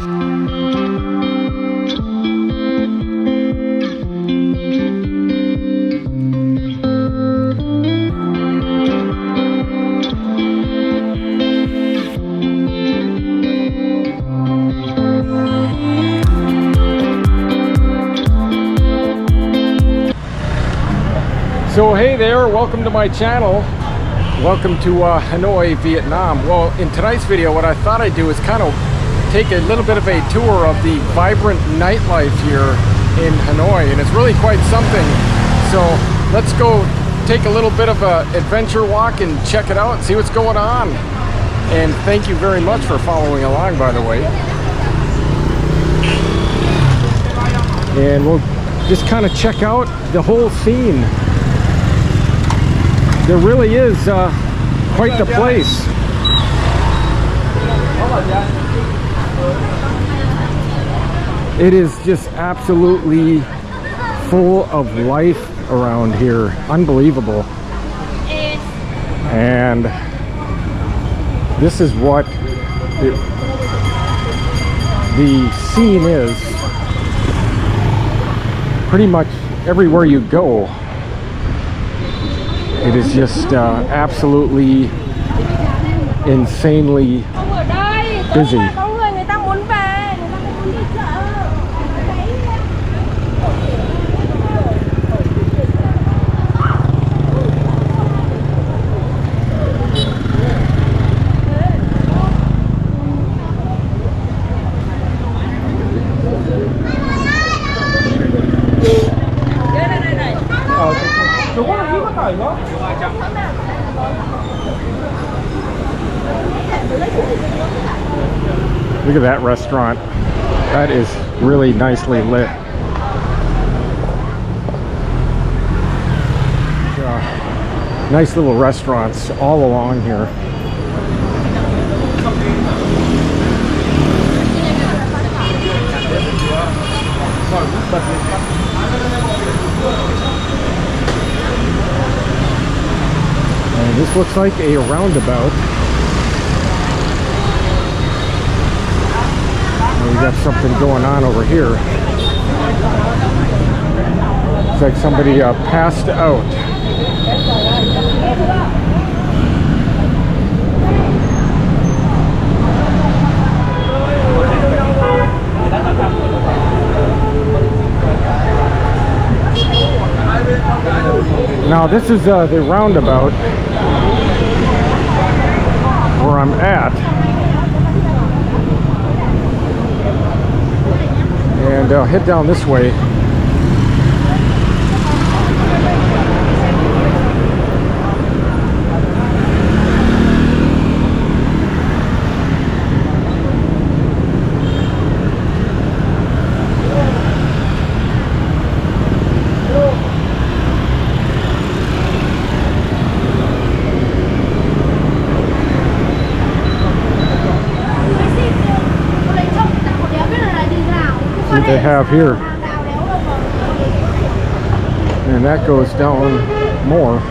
So hey there, welcome to my channel. Welcome to Hanoi, Vietnam. Well, in tonight's video, what I thought I'd do is kind of take a little bit of a tour of the vibrant nightlife here in Hanoi, and it's really quite something. So let's go take a little bit of an adventure walk and check it out and see what's going on. And thank you very much for following along, by the way. And we'll just kind of check out the whole scene. There really is quite the place. It is just absolutely full of life around here. Unbelievable. And this is what the scene is. Pretty much everywhere you go, it is just absolutely insanely busy. Look at that restaurant. That is really nicely lit. Nice little restaurants all along here. And this looks like a roundabout. We got something going on over here. It's like somebody passed out. Now this is the roundabout where I'm at. And I'll head down this way. What they have here, and that goes down more.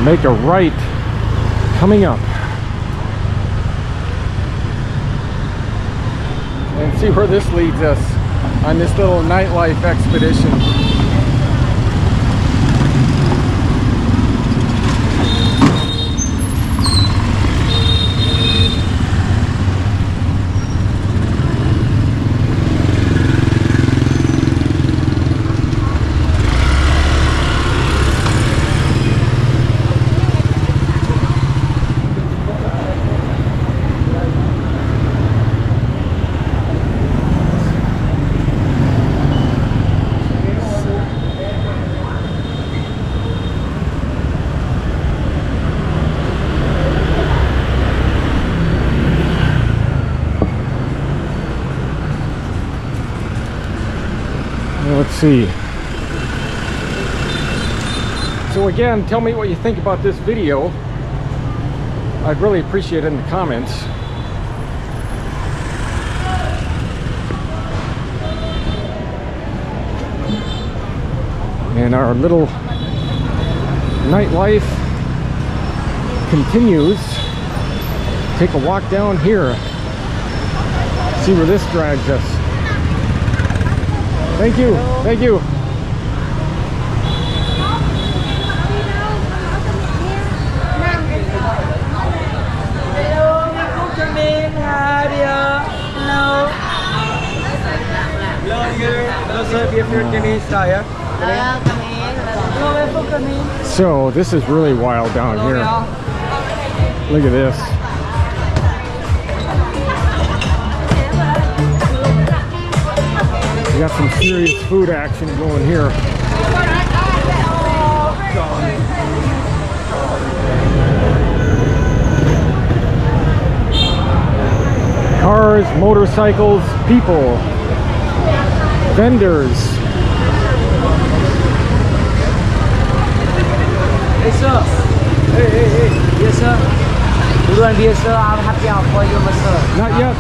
Make a right coming up and see where this leads us on this little nightlife expedition. see. So again, tell me what you think about this video. I'd really appreciate it in the comments. And our little nightlife continues. Take a walk down here. See where this drags us. Thank you. Thank you. So this is really wild down here. Look at this. We got some serious food action going here. Cars, motorcycles, people, vendors. Hey sir. Hey, hey, hey. Yes sir. Duluan dia sir, I'm happy for you sir. Not yet.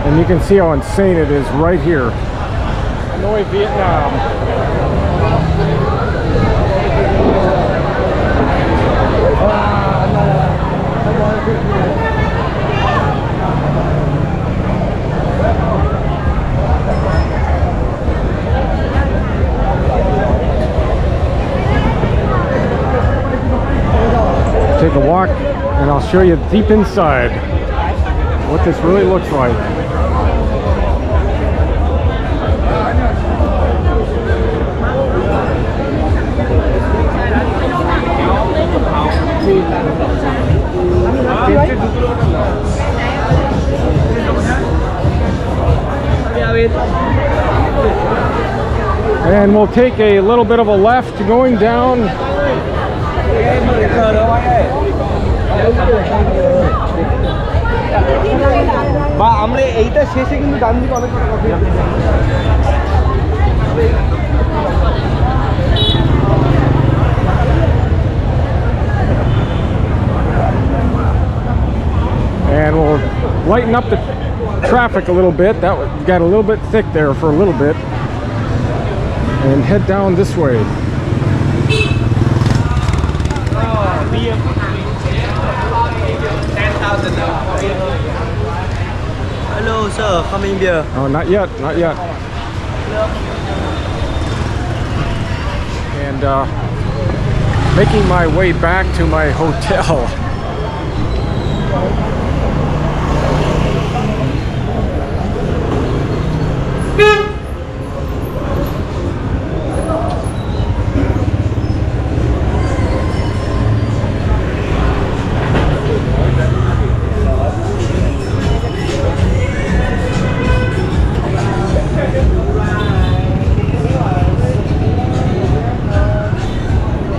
And you can see how insane it is right here. Hanoi, Vietnam. Take a walk and I'll show you deep inside what this really looks like. And we'll take a little bit of a left going down. And we'll lighten up the traffic a little bit. That got a little bit thick there for a little bit. And head down this way. Hello sir, coming here. Oh, not yet, not yet. And making my way back to my hotel.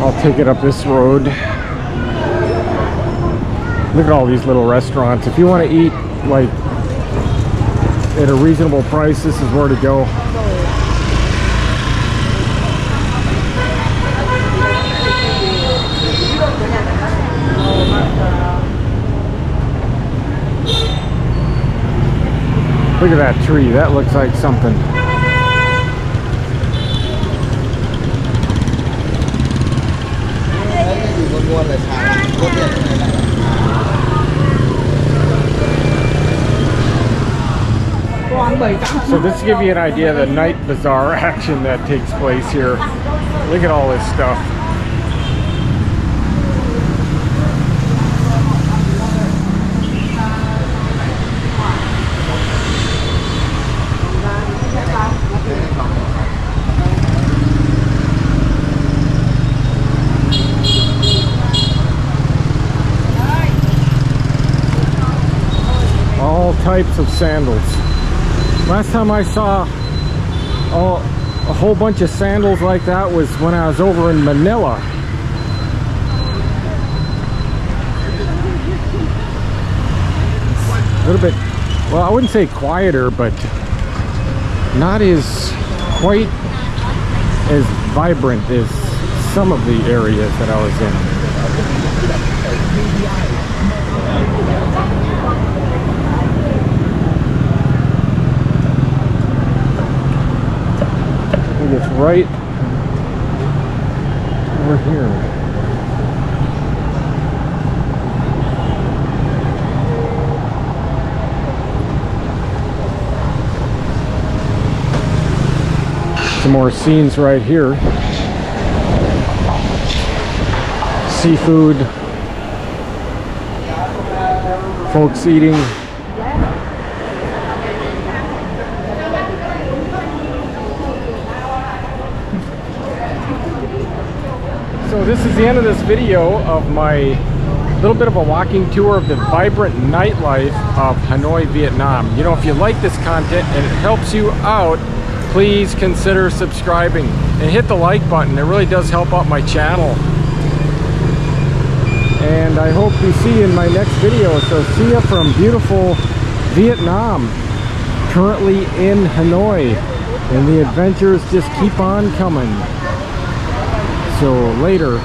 I'll take it up this road. Look at all these little restaurants. If you want to eat like at a reasonable price, this is where to go. Look at that tree. That looks like something. So this to give you an idea of the night bazaar action that takes place here. Look at all this stuff. types of sandals. Last time I saw a whole bunch of sandals like that was when I was over in Manila. It's a little bit, well, I wouldn't say quieter, but not as quite as vibrant as some of the areas that I was in. It's right over here. Some more scenes right here. Seafood. Folks eating. So this is the end of this video of my little bit of a walking tour of the vibrant nightlife of Hanoi, Vietnam. You know, if you like this content and it helps you out, please consider subscribing and hit the like button. It really does help out my channel. And I hope to see you in my next video. So see you from beautiful Vietnam, currently in Hanoi. And the adventures just keep on coming. So later.